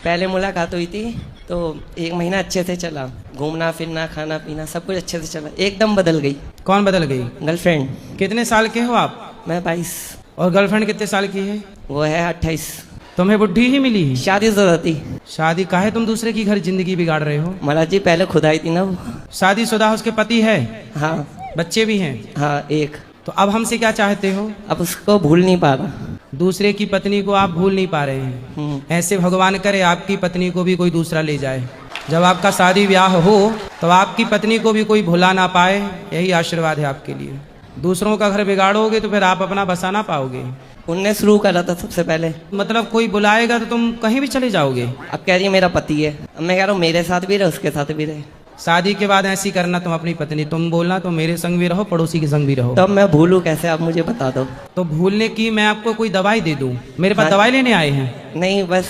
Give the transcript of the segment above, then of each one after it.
पहले मुलाकात हुई थी तो 1 महीना अच्छे से चला, घूमना फिरना खाना पीना सब कुछ अच्छे से चला, एकदम बदल गई। कौन बदल गई? गर्लफ्रेंड। कितने साल के हो आप? मैं 22। और गर्लफ्रेंड कितने साल की है? वो है 28। तुम्हें बुढ़ी ही मिली है? शादी जरूरत थी। शादी काहे तुम दूसरे की घर जिंदगी बिगाड़ रहे हो? महाराज जी पहले खुद आई थी ना वो। शादीशुदा उसके पति है? हाँ। बच्चे भी हैं? हाँ एक। तो अब हमसे क्या चाहते हो? अब उसको भूल नहीं पा रहा। दूसरे की पत्नी को आप भूल नहीं पा रहे हैं। ऐसे भगवान करे आपकी पत्नी को भी कोई दूसरा ले जाए। जब आपका शादी ब्याह हो तो आपकी पत्नी को भी कोई भुला ना पाए, यही आशीर्वाद है आपके लिए। दूसरों का घर बिगाड़ोगे तो फिर आप अपना बसा ना पाओगे। उनने शुरू करा था सबसे पहले। मतलब कोई बुलाएगा तो तुम कहीं भी चले जाओगे। अब कह रही है मेरा पति है, अब मैं कह रहा हूँ मेरे साथ भी रहे उसके साथ भी रहे। शादी के बाद ऐसी करना तुम अपनी पत्नी, तुम बोलना तो मेरे संग भी रहो पड़ोसी के संग भी रहो। तब मैं भूलूं कैसे, आप मुझे बता दो। तो भूलने की मैं आपको कोई दवाई दे दूं? मेरे पास हाँ। दवाई लेने आए हैं? नहीं बस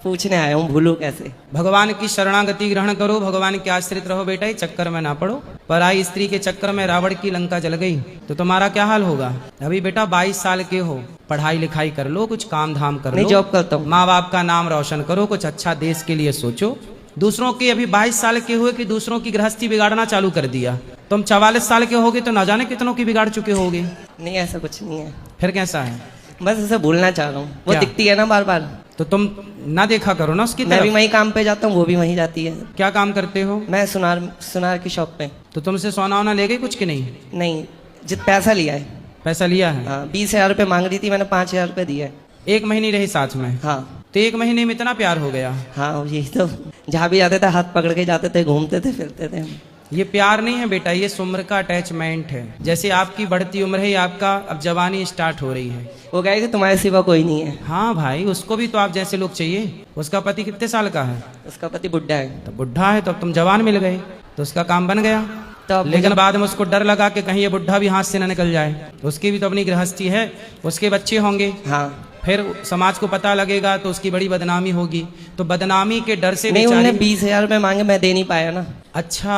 पूछने आया हूँ, भूलूं कैसे। भगवान की शरणागति ग्रहण करो, भगवान के आश्रित रहो बेटा, इस चक्कर में ना पड़ो। पराई स्त्री के चक्कर में रावण की लंका जल गई तो तुम्हारा क्या हाल होगा? अभी बेटा 22 साल के हो, पढ़ाई लिखाई कर लो, कुछ काम धाम कर नहीं लो, जॉब करता हूँ। माँ बाप का नाम रोशन करो, कुछ अच्छा देश के लिए सोचो। दूसरों की अभी 22 साल के हुए कि दूसरों की गृहस्थी बिगाड़ना चालू कर दिया। तुम 44 साल के होगे तो न जाने कितनों की बिगाड़ चुके होगे। नहीं ऐसा कुछ नहीं है। फिर कैसा है? बस उसे भूलना चाह रहा हूँ, वो क्या? दिखती है ना बार बार। तो तुम ना देखा करो ना उसकी मैं भी तरफ। वहीं काम पे जाता हूँ, वो भी वहीं जाती है। क्या काम करते हो? मैं सुनार की शॉप पे। तो तुमसे सोना वोना ले गई कुछ कि नहीं? नहीं, जित पैसा लिया है। पैसा लिया है? हाँ 20,000 रुपये मांग रही थी, मैंने 5,000 रुपये दिया है। 1 महीने रही साथ में? हाँ। तो 1 महीने में इतना प्यार हो गया? हाँ यही तो, जहाँ भी जाते थे हाथ पकड़ के जाते थे, घूमते थे फिरते थे। ये प्यार नहीं है बेटा, ये उम्र का अटैचमेंट है। जैसे आपकी बढ़ती उम्र है, आपका अब जवानी स्टार्ट हो रही है। वो कहे कि तुम्हारे सिवा कोई नहीं है। हाँ भाई, उसको भी तो आप जैसे लोग चाहिए। उसका पति कितने साल का है? उसका पति बुढ़ा है। तो बुढ़ा है तो अब तुम जवान मिल गए तो उसका काम बन गया। तो अब लेकिन बाद में उसको डर लगा कि कहीं ये बुढ़ा भी हाथ से न निकल जाए। उसकी भी तो अपनी गृहस्थी है, उसके बच्चे होंगे। हाँ। फिर समाज को पता लगेगा तो उसकी बड़ी बदनामी होगी। तो बदनामी के डर से नहीं, उन्होंने बेचारी। 20,000 रुपये मांगे, मैं दे नहीं पाया ना। अच्छा,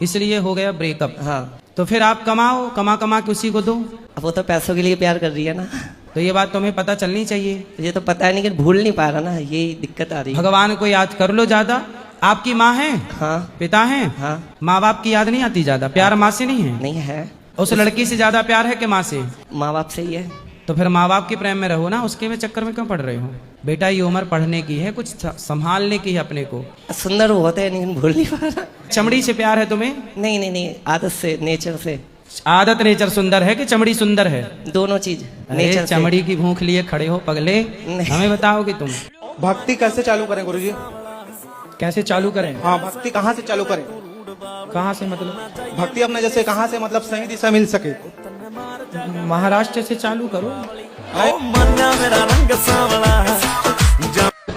इसलिए हो गया ब्रेकअप। हाँ। तो फिर आप कमाओ, कमा कमा के उसी को दो। अब वो तो पैसों के लिए प्यार कर रही है ना। तो ये बात तुम्हें पता चलनी चाहिए। ये तो पता है नहीं कि भूल नहीं पा रहा ना, यही दिक्कत आ रही है। भगवान को याद कर लो ज्यादा। आपकी माँ है? हाँ। पिता है? हाँ। माँ बाप की याद नहीं आती ज्यादा? प्यार माँ से नहीं है? नहीं है। उस लड़की से ज्यादा प्यार है कि माँ से? माँ बाप से ही है। तो फिर माँ बाप के प्रेम में रहो ना, उसके में चक्कर में क्यों पड़ रहे हो? बेटा ये उम्र पढ़ने की है, कुछ संभालने की है अपने को। सुंदर वो होते हैं लेकिन भूल नहीं पा रहा। चमड़ी से प्यार है तुम्हें? नहीं नहीं नहीं, आदत से, नेचर से। आदत नेचर सुंदर है कि चमड़ी सुंदर है? दोनों चीज। नेचर चमड़ी की भूख लिए खड़े हो पगले, हमें बताओगे तुम? भक्ति कैसे चालू करें गुरुजी? कैसे चालू करें? हाँ, भक्ति कहाँ से चालू करें? कहाँ से मतलब? भक्ति अपने जैसे कहाँ से मतलब सही दिशा मिल सके? महाराष्ट्र से चालू करो।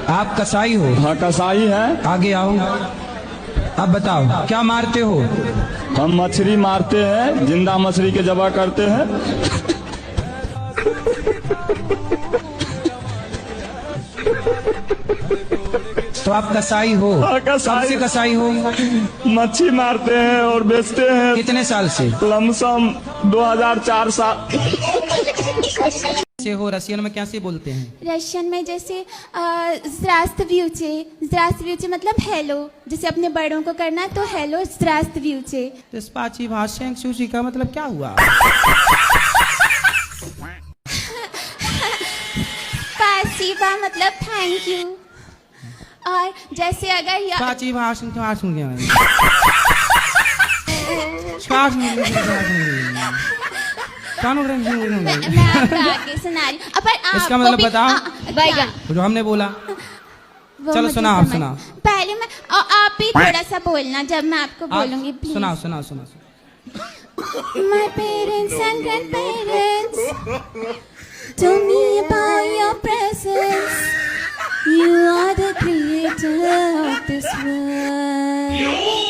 आप कसाई हो? हाँ कसाई है। आगे आओ, अब बताओ क्या मारते हो? हम मछली मारते हैं, जिंदा मछली के जबा करते हैं। तो आप कसाई हो? हाँ, कसाई। कब से कसाई हो? मच्छी मारते हैं और बेचते हैं। कितने साल से? लमसम 2004 साल से हो। रशियन में क्या से बोलते हैं? रशियन में जैसे zdravствуйте मतलब हेलो, जैसे अपने बड़ों को करना तो हेलो zdravствуйте। तो स्पाची भाषा सूची का मतलब क्या हुआ? पासीवा मतलब थैंक यू। और जैसे अगर स्पाची भाषा तो आज सुन गया मैं। मैं आपको आगे सुना रही हूँ। पर इसका आपको मतलब भी- बताओ। बैगन जो हमने बोला। वो चलो मुझे सुनाओ, आप समझ- सुनाओ। पहले मैं आप भी थोड़ा सा बोलना जब मैं आपको बोलूंगी प्लीज। सुनाओ सुनाओ सुनाओ। My parents and grandparents told me about your presence. You are the creator of this world.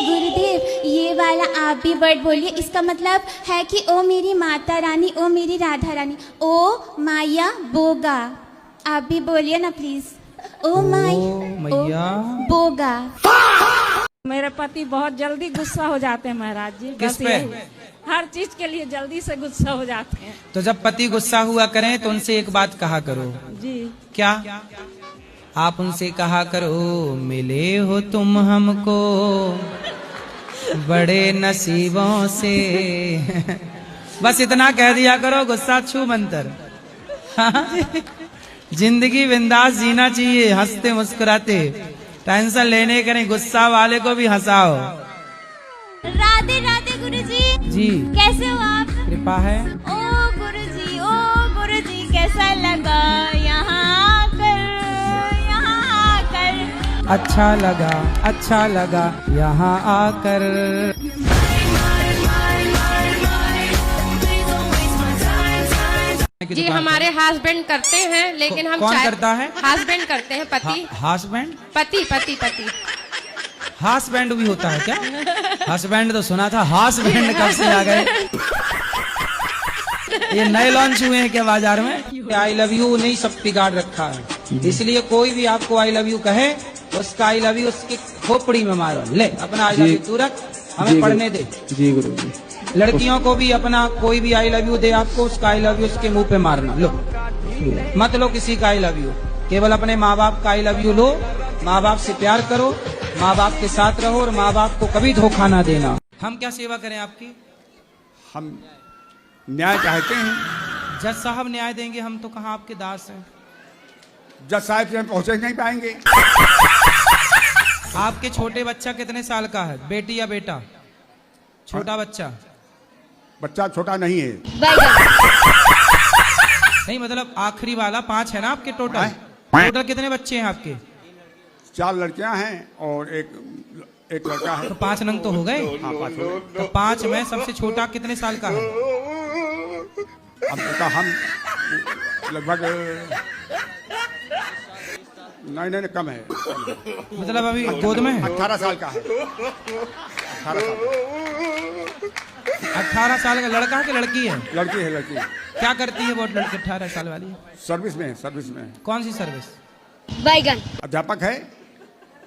गुरुदेव, ये वाला आप भी वर्ड बोलिए। इसका मतलब है कि ओ मेरी माता रानी, ओ मेरी राधा रानी, ओ माया बोगा। आप भी बोलिए ना प्लीज। ओ मैया बोगा। मेरे पति बहुत जल्दी गुस्सा हो जाते हैं महाराज जी। किस बस पे? यही, हर चीज के लिए जल्दी से गुस्सा हो जाते हैं तो जब पति गुस्सा हुआ करें तो उनसे एक बात कहा करो। जी। क्या? आप उनसे कहा करो मिले हो तुम हमको बड़े नसीबों से। बस इतना कह दिया करो, गुस्सा छू मंतर। जिंदगी बिंदास जीना चाहिए, हंसते मुस्कुराते, टेंशन लेने के नहीं, गुस्सा वाले को भी हंसाओ। राधे राधे गुरुजी। जी कैसे हो आप? कृपा है। ओ गुरुजी कैसा लगा यहाँ आकर, यहाँ आकर? अच्छा लगा यहाँ आकर। जी हमारे हस्बैंड करते हैं, लेकिन हम कौन करता है? हस्बैंड करते हैं, पति। हस्बैंड? पति पति पति। हस्बैंड भी होता है क्या? हस्बैंड तो सुना था, हस्बैंड कब से आ गए? ये नए लॉन्च हुए हैं क्या बाजार में? आई लव यू नहीं सब बिगाड़ रखा है, इसलिए कोई भी आपको आई लव यू कहे, उसका आई लव यू उसकी खोपड़ी में मारो। ले अपना आई लव यू तू रख, हमें पढ़ने दे। जी गुरु जी। लड़कियों को भी अपना कोई भी आई लव यू दे आपको, उसका आई लव यू उसके मुंह पे मारना। लो मत लो किसी का आई लव यू, केवल अपने माँ बाप का आई लव यू लो। माँ बाप से प्यार करो, माँ बाप के साथ रहो और माँ बाप को कभी धोखा ना देना। हम क्या सेवा करें आपकी? हम न्याय चाहते हैं। जज साहब न्याय देंगे, हम तो कहाँ आपके दास हैं। जज साहब से हम पहुंचे नहीं पाएंगे। आपके छोटे बच्चा कितने साल का है, बेटी या बेटा? छोटा बच्चा? बच्चा छोटा नहीं है। नहीं मतलब आखिरी वाला 5 है ना आपके टोटल? टोटल कितने बच्चे हैं आपके? 4 लड़कियां हैं और एक लड़का है। तो 5 नंग तो हो गए। हाँ 5 हो गए। तो 5 में सबसे छोटा कितने साल का है? अब बता हम लगभग नहीं कम है। मतलब अभी गोद में है? 18 साल का है। 18 साल का लड़का है कि लड़की है? लड़की है। लड़की क्या करती है वो लड़की 18 साल वाली? सर्विस में है। सर्विस में कौन सी सर्विस? बैगन। अध्यापक है।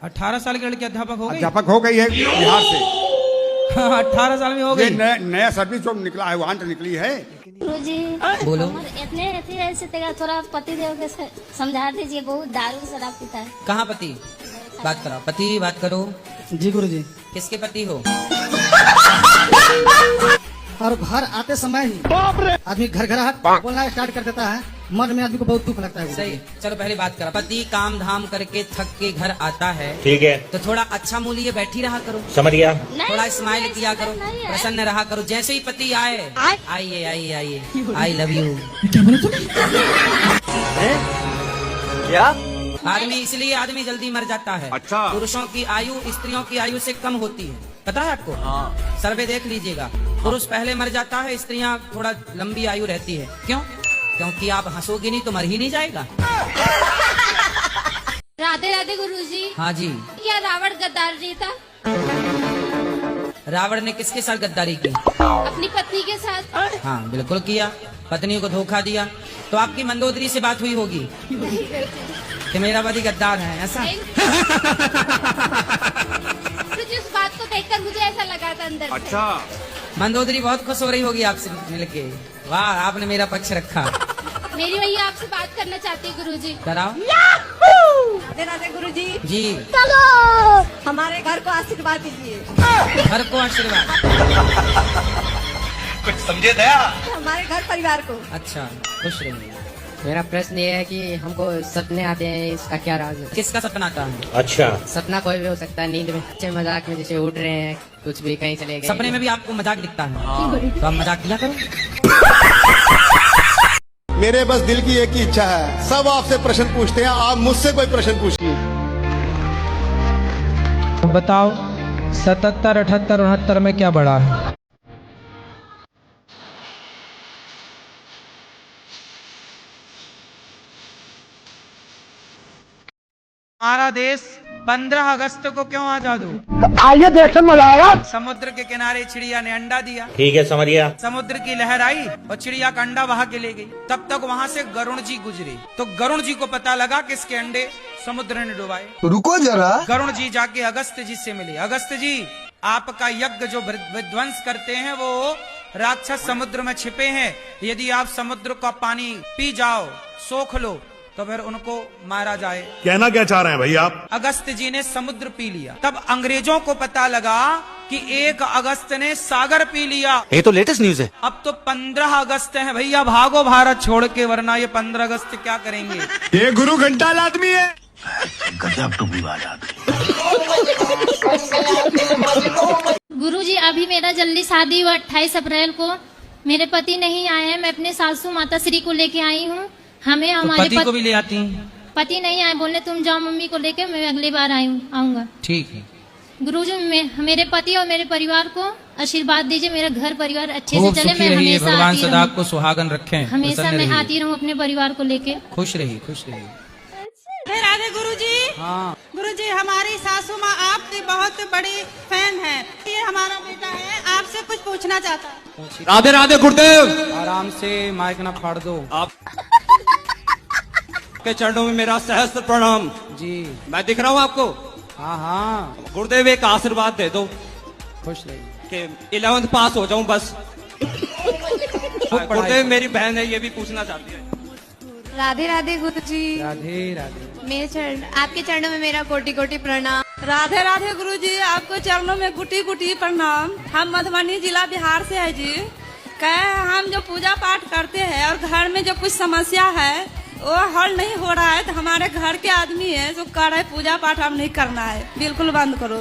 18 साल की लड़की अध्यापक हो गई? अध्यापक हो गई है बिहार से। 18 साल में हो गई? नया सर्विस जो निकला है, वांट निकली है। गुरुजी बोलो। इतने ऐसे थोड़ा पति देव के समझा दीजिए, बहुत दारू शराब पीता है। कहाँ पति? बात करो, पति बात करो। जी गुरुजी। किसके पति हो? और घर आते समय ही आदमी घर बोलना स्टार्ट कर देता है, मन में आदमी को बहुत दुख लगता है। सही, चलो पहले बात करो। पति काम धाम करके थक के घर आता है, ठीक है, तो थोड़ा अच्छा मुंह लिए बैठी रहा करो। समझ गया। थोड़ा स्माइल किया करो, प्रसन्न रहा करो। जैसे ही पति आए, आइए आइए आइए, आई लव यू। क्या? आदमी इसलिए आदमी जल्दी मर जाता है। अच्छा। पुरुषों की आयु स्त्रियों की आयु से कम होती है, पता है आपको? हाँ। सर्वे देख लीजिएगा। पुरुष पहले मर जाता है, स्त्रियां थोड़ा लंबी आयु रहती है। क्यों? क्योंकि आप हंसोगी नहीं तो मर ही नहीं जाएगा। राधे राधे गुरुजी। हाँ जी। क्या रावण गद्दार नहीं था? रावण ने किसके साथ गद्दारी की? अपनी पत्नी के साथ। हाँ बिल्कुल किया, पत्नी को धोखा दिया। तो आपकी मंदोदरी से बात हुई होगी कि मेरा पति गद्दार है, ऐसा? जिस बात को देखकर मुझे ऐसा लगा था अंदर। अच्छा। मंदोदरी बहुत खुश हो रही होगी आपसे मिलके। वाह, आपने मेरा पक्ष रखा। मेरी भैया आपसे बात करना चाहती है गुरुजी। कराओ। राधे राधे गुरुजी। जी। चलो हमारे घर को आशीर्वाद दीजिए। घर को आशीर्वाद? कुछ समझे दया? हमारे घर परिवार को। अच्छा, खुश रहिए। मेरा प्रश्न ये है कि हमको सपने आते हैं, इसका क्या राज है? किसका सपना आता है? अच्छा। सपना कोई भी हो सकता है, नींद में, अच्छे मजाक में, जैसे उठ रहे हैं, कुछ भी कहीं चले गए। सपने में भी आपको मजाक दिखता है? तो आप मजाक किया करो। मेरे बस दिल की एक ही इच्छा है, सब आपसे प्रश्न पूछते हैं, आप मुझसे कोई प्रश्न पूछिए। बताओ 77, 78, 69 में क्या बड़ा है? हमारा देश 15 अगस्त को क्यों आजाद हो? आइए देखते मजा आया। समुद्र के किनारे चिड़िया ने अंडा दिया। ठीक है, समझ गया। समुद्र की लहर आई और चिड़िया का अंडा बहा के ले गई। तब तक वहाँ से गरुण जी गुजरे, तो गरुण जी को पता लगा कि इसके अंडे समुद्र ने डुबाए। रुको जरा। गरुण जी जाके अगस्त जी से मिले। अगस्त जी, आपका यज्ञ जो विध्वंस करते हैं वो राक्षस समुद्र में छिपे हैं। यदि आप समुद्र का पानी पी जाओ, सोख लो, तो फिर उनको मारा जाए। कहना क्या चाह रहे हैं भाई आप? अगस्त जी ने समुद्र पी लिया, तब अंग्रेजों को पता लगा कि 1 अगस्त ने सागर पी लिया। ये तो लेटेस्ट न्यूज है। अब तो 15 अगस्त है भैया, भागो भारत छोड़ के, वरना ये 15 अगस्त क्या करेंगे। ये गुरु घंटाल आदमी है। गुरुजी अभी मेरा जल्दी शादी हुआ 28 अप्रैल को। मेरे पति नहीं आए हैं, मैं अपने सासू माता श्री को लेके आई हूँ। हमें तो हमारे पति को भी ले आती हैं? पति नहीं आए, बोले तुम जाओ मम्मी को लेके, मैं अगली बार आऊंगा। ठीक है। गुरुजी मेरे पति और मेरे परिवार को आशीर्वाद दीजिए, मेरा घर परिवार अच्छे से खूब चले। सुखी मैं रहिए, हमेशा भगवान आती सदा रहूं, आपको सुहागन रखें। हमेशा प्रसन्न मैं रहिए। आती रहूं अपने परिवार को लेके। खुश रहिए, खुश रहिए। राधे गुरुजी। हाँ। गुरुजी, हमारी सासू माँ आपकी बहुत बड़ी फैन है। ये हमारा बेटा है, आपसे कुछ पूछना चाहता है। राधे राधे गुरुदेव। आराम से, माइक ना फाड़ दो। आप के चरणों में मेरा सहस्त्र प्रणाम जी। मैं दिख रहा हूँ आपको? हाँ हाँ, गुरुदेव एक आशीर्वाद दे दो खुश रहिए। कि 11th पास हो जाऊं बस। गुरुदेव मेरी बहन है, ये भी पूछना चाहती है। राधे राधे गुरुजी। राधे राधे। मेरे चरण, आपके चरणों में मेरा कोटि कोटि प्रणाम। राधे राधे गुरुजी, आपको चरणों में गुटी गुटी प्रणाम। हम मधुबनी जिला बिहार से है जी। कहे हम जो पूजा पाठ करते हैं और घर में जो कुछ समस्या है वो हल नहीं हो रहा है, तो हमारे घर के आदमी है जो कह रहे पूजा पाठ हम नहीं करना है, बिल्कुल बंद करो।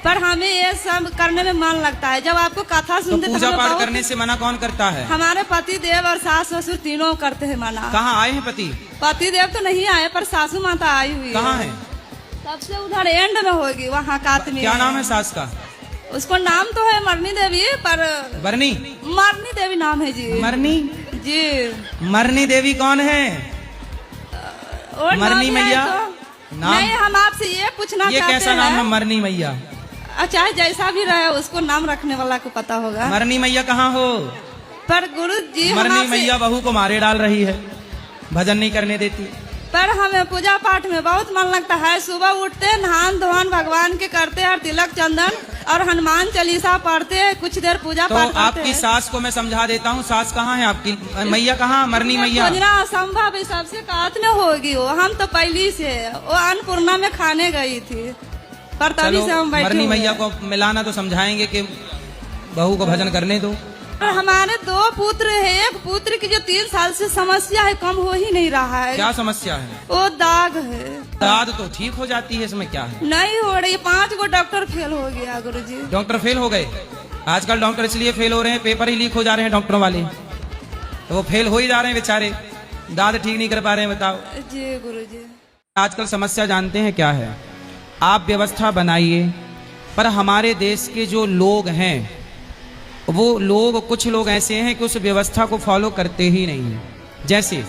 पर हमें ये सब करने में मन लगता है। जब आपको कथा तो सुनते पूजा पाठ करने से मना कौन करता है? हमारे पति देव और सास ससुर तीनों करते हैं मना। कहाँ आए हैं पति? पति देव तो नहीं आए, पर सासू माता आई हुई कहाँ है? सबसे उधर एंड में होगी, वहाँ कात में। क्या नाम है सास का? उसको नाम तो है मरनी देवी, पर बरनी मरनी देवी नाम है जी। मरनी जी। मरनी देवी कौन है? और मरनी नाम है मैया तो? नाम? नहीं, हम आपसे ये पूछना ये चाहते कैसा नाम है हैं। मरनी मैया? चाहे जैसा भी रहे, उसको नाम रखने वाला को पता होगा। मरनी मैया कहाँ हो? पर गुरु जी हम मरनी आपसे- मैया बहू को मारे डाल रही है, भजन नहीं करने देती। पर हमें पूजा पाठ में बहुत मन लगता है। सुबह उठते नहान धोन भगवान के करते हैं, तिलक चंदन और हनुमान चालीसा पढ़ते हैं, कुछ देर पूजा तो पाठ करते आपकी हैं। सास को मैं समझा देता हूँ। सास कहाँ है आपकी? मैया कहाँ? मरनी मैया। खोजना असंभव है, सबसे कात में होगी वो। हम तो पहली से वो अन्नपूर्णा में खाने गई थी, पर तभी से हम बैठे मरनी हुए मैया हैं। को मिलाना तो समझाएंगे कि बहू को भजन करने दो। और हमारे 2 पुत्र है, एक पुत्र की जो 3 साल से समस्या है कम हो ही नहीं रहा है। क्या समस्या है? वो दाग है। दाद तो ठीक हो जाती है, इसमें क्या है? नहीं हो रही, 5 गो डॉक्टर फेल हो गया गुरुजी। डॉक्टर फेल हो गए? आजकल डॉक्टर इसलिए फेल हो रहे हैं, पेपर ही लीक हो जा रहे हैं डॉक्टरों वाले, तो वो फेल हो ही जा रहे हैं बेचारे, दाद ठीक नहीं कर पा रहे हैं। बताओ जी गुरुजी। आजकल समस्या जानते हैं क्या है? आप व्यवस्था बनाइए, पर हमारे देश के जो लोग हैं वो लोग, कुछ लोग ऐसे हैं कि उस व्यवस्था को फॉलो करते ही नहीं हैं। जैसे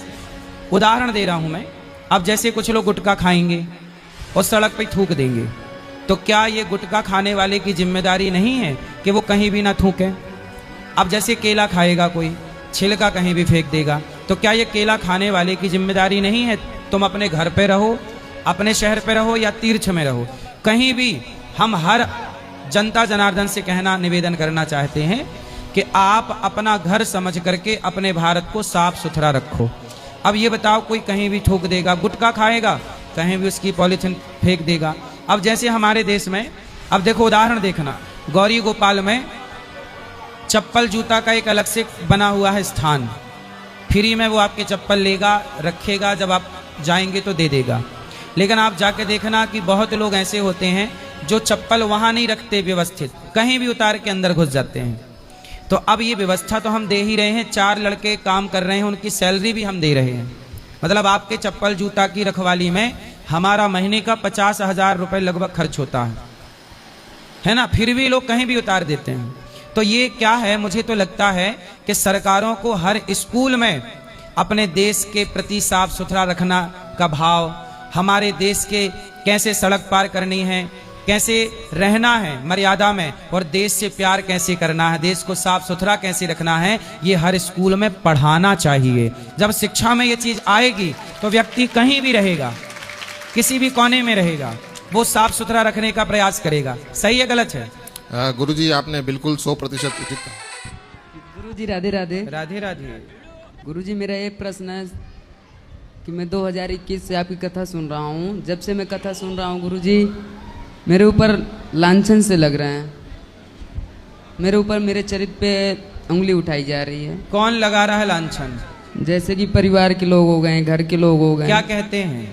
उदाहरण दे रहा हूं मैं, अब जैसे कुछ लोग गुटखा खाएंगे और सड़क पे थूक देंगे, तो क्या ये गुटखा खाने वाले की जिम्मेदारी नहीं है कि वो कहीं भी ना थूके? अब जैसे केला खाएगा कोई, छिलका कहीं भी फेंक देगा, तो क्या ये केला खाने वाले की जिम्मेदारी नहीं है? तुम अपने घर पे रहो, अपने शहर पे रहो या तीर्थ में रहो, कहीं भी हम हर जनता जनार्दन से कहना, निवेदन करना चाहते हैं कि आप अपना घर समझ करके अपने भारत को साफ सुथरा रखो। अब ये बताओ, कोई कहीं भी थूक देगा, गुटखा खाएगा, कहीं भी उसकी पॉलीथिन फेंक देगा। अब जैसे हमारे देश में, अब देखो उदाहरण देखना, गौरी गोपाल में चप्पल जूता का एक अलग से बना हुआ है स्थान, फ्री में वो आपके चप्पल लेगा, रखेगा, जब आप जाएंगे तो दे देगा। लेकिन आप जाके देखना कि बहुत लोग ऐसे होते हैं जो चप्पल वहां नहीं रखते व्यवस्थित, कहीं भी उतार के अंदर घुस जाते हैं। तो अब ये व्यवस्था तो हम दे ही रहे हैं, 4 लड़के काम कर रहे हैं, उनकी सैलरी भी हम दे रहे हैं। मतलब आपके चप्पल जूता की रखवाली में हमारा महीने का 50,000 रुपए लगभग खर्च होता है ना, फिर भी लोग कहीं भी उतार देते हैं। तो ये क्या है? मुझे तो लगता है कि सरकारों को हर स्कूल में अपने देश के प्रति साफ सुथरा रखना का भाव, हमारे देश के कैसे सड़क पार करनी है, कैसे रहना है मर्यादा में, और देश से प्यार कैसे करना है, देश को साफ सुथरा कैसे रखना है, ये हर स्कूल में पढ़ाना चाहिए। जब शिक्षा में ये चीज आएगी तो व्यक्ति कहीं भी रहेगा, किसी भी कोने में रहेगा, वो साफ सुथरा रखने का प्रयास करेगा। सही है गलत है? गुरुजी आपने बिल्कुल 100% उचित कहा। गुरुजी राधे राधे। राधे राधे। गुरुजी मेरा एक प्रश्न है, कि मैं 2021 से आपकी कथा सुन रहा हूँ। जब से मैं कथा सुन रहा हूँ गुरुजी, मेरे ऊपर लांछन से लग रहे हैं। मेरे ऊपर मेरे चरित्र पे उंगली उठाई जा रही है। कौन लगा रहा है लांछन? जैसे कि परिवार के लोग हो गए, घर के लोग हो गए। क्या कहते हैं?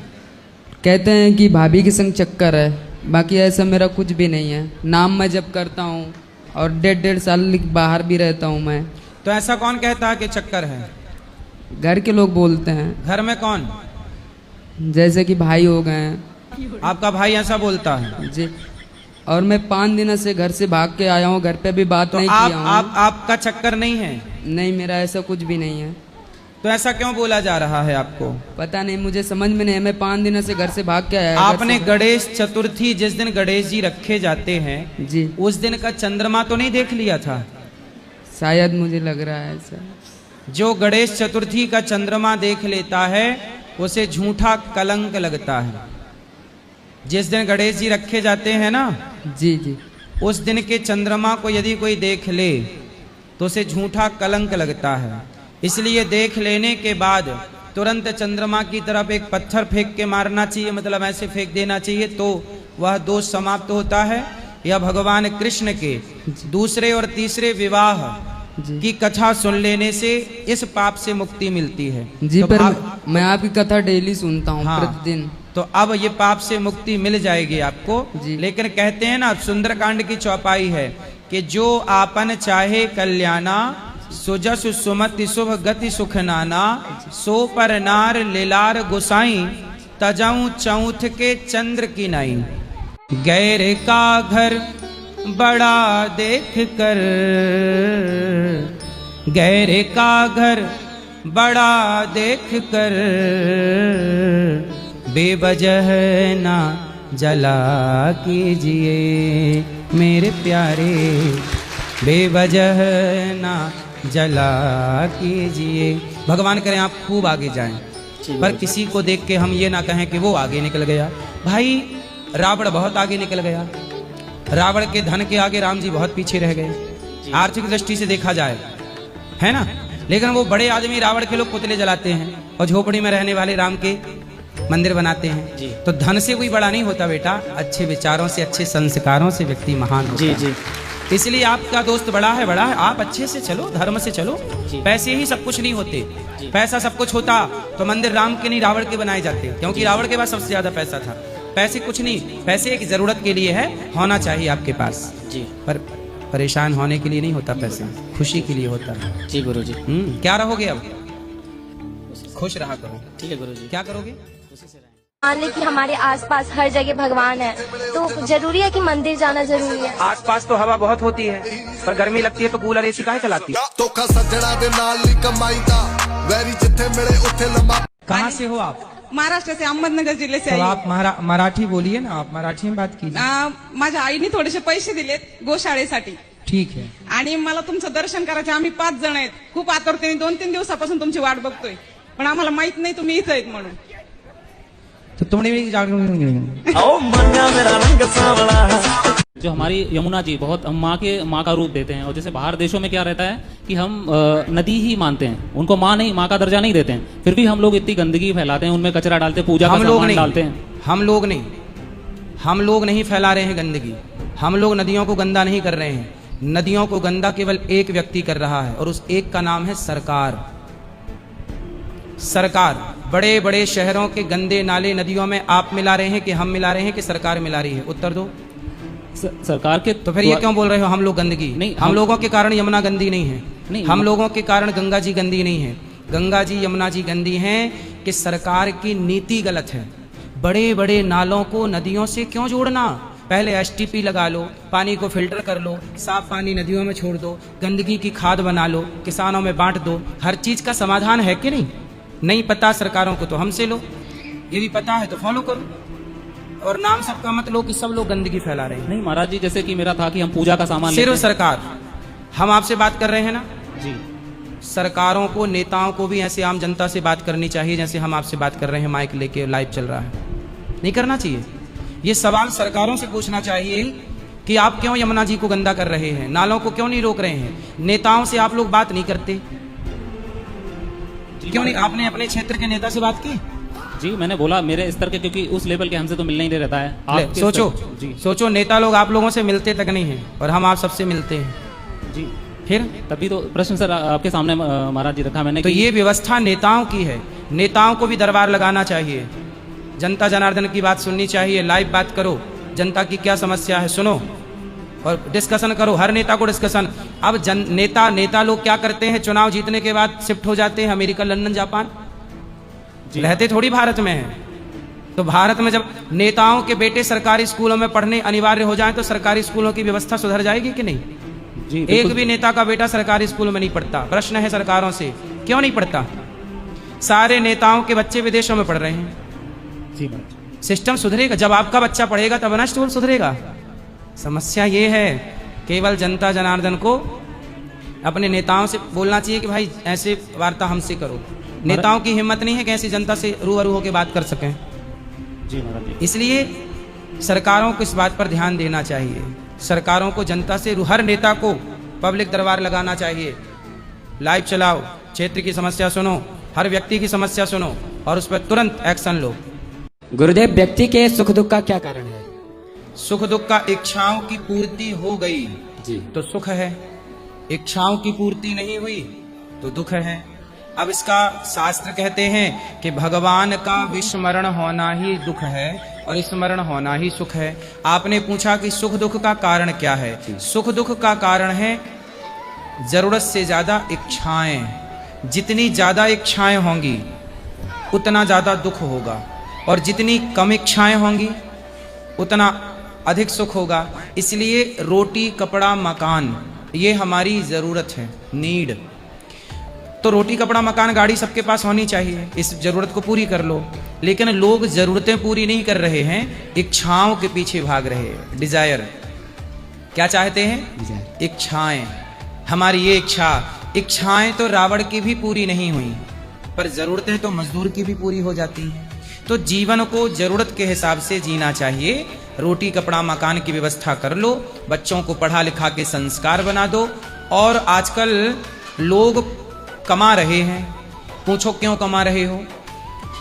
कहते हैं कि भाभी के संग चक्कर है, बाकी ऐसा मेरा कुछ भी नहीं है। नाम मैं जब करता हूँ और 1.5 साल बाहर भी रहता हूँ मैं। तो ऐसा कौन कहता है कि चक्कर है? घर के लोग बोलते हैं। घर में कौन? जैसे कि भाई हो गए। आपका भाई ऐसा बोलता है? जी। और मैं 5 दिनों से घर से भाग के आया हूँ, घर पे भी बात नहीं किया हूँ। आपका चक्कर नहीं है? नहीं, मेरा ऐसा कुछ भी नहीं है। तो ऐसा क्यों बोला जा रहा है आपको? पता नहीं, मुझे समझ में नहीं है। मैं 5 दिनों से घर से भाग के आया। आपने गणेश चतुर्थी जिस दिन गणेश जी रखे जाते हैं जी, उस दिन का चंद्रमा तो नहीं देख लिया था? शायद मुझे लग रहा है ऐसा। जो गणेश चतुर्थी का चंद्रमा देख लेता है उसे झूठा कलंक लगता है। जिस दिन गणेश जी रखे जाते हैं ना जी जी, उस दिन के चंद्रमा को यदि कोई देख ले तो उसे झूठा कलंक लगता है। इसलिए देख लेने के बाद तुरंत चंद्रमा की तरफ एक पत्थर फेंक के मारना चाहिए, मतलब ऐसे फेंक देना चाहिए, तो वह दोष समाप्त होता है। यह भगवान कृष्ण के दूसरे और तीसरे विवाह की कथा सुन लेने से इस पाप से मुक्ति मिलती है। जी, तो पर मैं आपकी कथा डेली सुनता हूँ। हाँ, प्रतिदिन। तो अब ये पाप से मुक्ति मिल जाएगी आपको। लेकिन कहते हैं ना, सुंदरकांड की चौपाई है कि जो आपन चाहे कल्याणा, सुजस सुमति शुभ गति सुख नाना, सो पर नार लीलार गुसाई, तजाऊ चौथ के चंद्र की नाई। गैर का घर बड़ा देख कर, गैर का घर बड़ा देख कर, बेवजह ना जला कीजिए मेरे प्यारे, बेवजह ना जला कीजिए। भगवान करें आप खूब आगे जाएं, पर किसी को देख के हम ये ना कहें कि वो आगे निकल गया। भाई रावण बहुत आगे निकल गया, रावण के धन के आगे राम जी बहुत पीछे रह गए। आर्थिक दृष्टि से देखा जाए, है ना। लेकिन वो बड़े आदमी रावण के लोग पुतले जलाते हैं और झोपड़ी में रहने वाले राम के मंदिर बनाते हैं। तो धन से कोई बड़ा नहीं होता बेटा, अच्छे विचारों से, अच्छे संस्कारों से व्यक्ति महान होता है। जी। इसलिए आपका दोस्त बड़ा है, बड़ा है, आप अच्छे से चलो, धर्म से चलो। पैसे ही सब कुछ नहीं होते। पैसा सब कुछ होता तो मंदिर राम के नहीं रावण के बनाए जाते, क्योंकि रावण के पास सबसे ज्यादा पैसा था। पैसे कुछ नहीं, पैसे एक जरूरत के लिए है, होना चाहिए आपके पास जी, पर परेशान होने के लिए नहीं होता पैसे, खुशी के लिए होता है। जी गुरु जी। क्या रहोगे अब? खुश रहा करो। ठीक है गुरु जी। क्या करोगे? मान ले कि हमारे आसपास हर जगह भगवान है, तो जरूरी है कि मंदिर जाना जरूरी है। आसपास तो हवा बहुत होती है, पर गर्मी लगती है तो कूलर एसी काहे चलाती है? कहाँ से हो आप? महाराष्ट्र से, अहमदनगर जिल्हे से। तो आप मराठी बोलिए ना, आप मराठी में बात कीजिए। माझ्या आईने थोडेसे पैसे दिलेत गोशाळेसाठी। ठीक है। आणि मला तुमचं दर्शन करायचे, आम्ही 5 जण आहेत, खूप आतुरतेने 2-3 दिवसापासून तुमची वाट बघतोय, पण आम्हाला माहित नाही तुम्ही इथं आहेत म्हणून। तो तुमने जो हमारी यमुना जी बहुत माँ का रूप देते हैं, और जैसे बाहर देशों में क्या रहता है कि हम नदी ही मानते हैं, उनको माँ नहीं, माँ का दर्जा नहीं देते हैं, फिर भी हम लोग इतनी गंदगी फैलाते हैं, उनमें कचरा डालते हैं, पूजा का सामान डालते हैं। हम लोग नहीं फैला रहे हैं गंदगी, हम लोग नदियों को गंदा नहीं कर रहे हैं। नदियों को गंदा केवल एक व्यक्ति कर रहा है, और उस एक का नाम है सरकार। सरकार बड़े बड़े शहरों के गंदे नाले नदियों में आप मिला रहे हैं कि हम मिला रहे हैं कि सरकार मिला रही है? उत्तर दो। सरकार के। तो फिर ये क्यों बोल रहे हो हम लोग गंदगी? नहीं, हम लोगों के कारण यमुना गंदी नहीं है, नहीं, हम लोगों के कारण गंगा जी गंदी नहीं है। गंगा जी यमुना जी गंदी हैं कि सरकार की नीति गलत है। बड़े बड़े नालों को नदियों से क्यों जोड़ना? पहले STP लगा लो, पानी को फिल्टर कर लो, साफ पानी नदियों में छोड़ दो, गंदगी की खाद बना लो, किसानों में बांट दो। हर चीज का समाधान है कि नहीं? नहीं पता सरकारों को तो हमसे लो, ये भी पता है तो फॉलो करो, और नाम सबका मत लो कि सब लोग गंदगी फैला रहे हैं। नहीं महाराज जी, जैसे कि मेरा था कि हम पूजा का सामान सिर्फ सरकार, हम आपसे बात कर रहे हैं ना जी। सरकारों को, नेताओं को भी ऐसे आम जनता से बात करनी चाहिए जैसे हम आपसे बात कर रहे हैं, माइक लेके लाइव चल रहा है। नहीं करना चाहिए। ये सवाल सरकारों से पूछना चाहिए कि आप क्यों यमुना जी को गंदा कर रहे हैं, नालों को क्यों नहीं रोक रहे हैं। नेताओं से आप लोग बात नहीं करते, क्यों नहीं? आपने अपने क्षेत्र के नेता से बात की? जी मैंने बोला मेरे स्तर के, क्योंकि उस लेवल के हमसे तो मिलना ही नहीं रहता है। आप सोचो जी सोचो, नेता लोग आप लोगों से मिलते तक नहीं हैं और हम आप सबसे मिलते हैं जी। फिर तभी तो प्रश्न सर आपके सामने महाराज जी रखा मैंने तो कि ये व्यवस्था नेताओं की है। नेताओं को भी दरबार लगाना चाहिए, जनता जनार्दन की बात सुननी चाहिए, लाइव बात करो, जनता की क्या समस्या है सुनो और डिस्कशन करो, हर नेता को डिस्कशन। अब नेता लोग क्या करते हैं, चुनाव जीतने के बाद शिफ्ट हो जाते हैं अमेरिका, लंदन, जापान, रहते थोड़ी भारत में है। तो भारत में जब नेताओं के बेटे सरकारी स्कूलों में पढ़ने अनिवार्य हो जाए तो सरकारी स्कूलों की व्यवस्था सुधर जाएगी कि नहीं? जी एक भी नेता का बेटा सरकारी स्कूल में नहीं पढ़ता। प्रश्न है सरकारों से, क्यों नहीं पढ़ता? सारे नेताओं के बच्चे विदेशों में पढ़ रहे हैं। जी सिस्टम सुधरेगा जब आपका बच्चा पढ़ेगा, तब ना स्कूल सुधरेगा। समस्या ये है, केवल जनता जनार्दन को अपने नेताओं से बोलना चाहिए कि भाई ऐसे वार्ता हमसे करो। नेताओं की हिम्मत नहीं है कि ऐसी जनता से रूबरू होकर बात कर सकें। जी महाराज जी। इसलिए सरकारों को इस बात पर ध्यान देना चाहिए। सरकारों को जनता से, हर नेता को पब्लिक दरबार लगाना चाहिए, लाइव चलाओ, क्षेत्र की समस्या सुनो, हर व्यक्ति की समस्या सुनो और उस पर तुरंत एक्शन लो। गुरुदेव, व्यक्ति के सुख दुख का क्या कारण है? सुख दुख का इच्छाओं की पूर्ति हो गई जी तो सुख है, इच्छाओं की पूर्ति नहीं हुई तो दुख है। अब इसका शास्त्र कहते हैं कि भगवान का विस्मरण होना ही दुख है और स्मरण होना ही सुख है। आपने पूछा कि सुख दुख का कारण क्या है? सुख दुख का कारण है जरूरत से ज्यादा इच्छाएं। जितनी ज्यादा इच्छाएं होंगी उतना ज्यादा दुख होगा और जितनी कम इच्छाएं होंगी उतना अधिक सुख होगा। इसलिए रोटी कपड़ा मकान ये हमारी जरूरत है, नीड। तो रोटी कपड़ा मकान गाड़ी सबके पास होनी चाहिए, इस जरूरत को पूरी कर लो। लेकिन लोग जरूरतें पूरी नहीं कर रहे हैं, इच्छाओं के पीछे भाग रहे हैं। डिजायर, क्या चाहते हैं? इच्छाएं। हमारी ये इच्छाएं तो रावण की भी पूरी नहीं हुई, पर जरूरतें तो मजदूर की भी पूरी हो जाती हैं। तो जीवन को जरूरत के हिसाब से जीना चाहिए। रोटी कपड़ा मकान की व्यवस्था कर लो, बच्चों को पढ़ा लिखा के संस्कार बना दो। और आजकल लोग कमा रहे हैं, पूछो क्यों कमा रहे हो?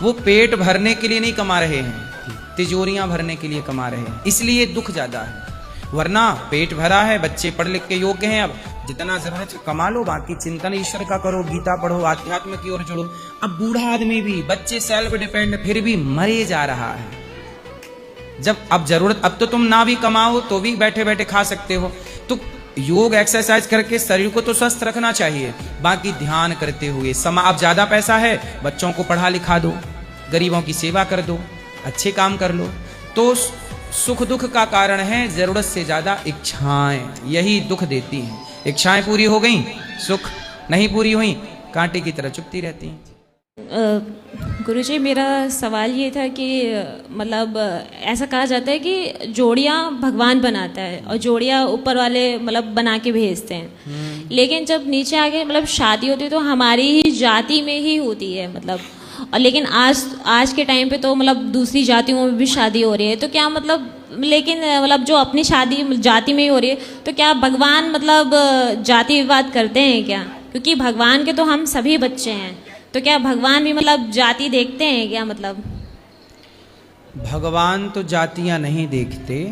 वो पेट भरने के लिए नहीं कमा रहे हैं, तिजोरियां भरने के लिए कमा रहे हैं, इसलिए दुख ज्यादा है। वरना पेट भरा है, बच्चे पढ़ लिख के योग्य हैं, अब जितना जरूरत है कमा लो, बाकी चिंतन ईश्वर का करो, गीता पढ़ो, आध्यात्म की ओर जुड़ो। अब बूढ़ा आदमी भी, बच्चे सेल्फ डिपेंड, फिर भी मरे जा रहा है। जब अब जरूरत, अब तो तुम ना भी कमाओ तो भी बैठे बैठे खा सकते हो। तो योग एक्सरसाइज करके शरीर को तो स्वस्थ रखना चाहिए, बाकी ध्यान करते हुए अब ज्यादा पैसा है, बच्चों को पढ़ा लिखा दो, गरीबों की सेवा कर दो, अच्छे काम कर लो। तो सुख दुख का कारण है जरूरत से ज्यादा इच्छाएं, यही दुख देती हैं। इच्छाएं पूरी हो गई, सुख नहीं पूरी हुई, कांटे की तरह चुभती रहती हैं। गुरुजी, मेरा सवाल ये था कि मतलब ऐसा कहा जाता है कि जोड़ियाँ भगवान बनाता है और जोड़ियाँ ऊपर वाले मतलब बना के भेजते हैं, लेकिन जब नीचे आके मतलब शादी होती है तो हमारी ही जाति में ही होती है मतलब। और लेकिन आज के टाइम पे तो मतलब दूसरी जातियों में भी शादी हो रही है, तो क्या मतलब लेकिन मतलब जो अपनी शादी जाति में ही हो रही है, तो क्या भगवान मतलब जाति विवाद करते हैं क्या? क्योंकि भगवान के तो हम सभी बच्चे हैं, तो क्या भगवान भी मतलब जाति देखते हैं क्या? मतलब भगवान तो जातियां नहीं देखते,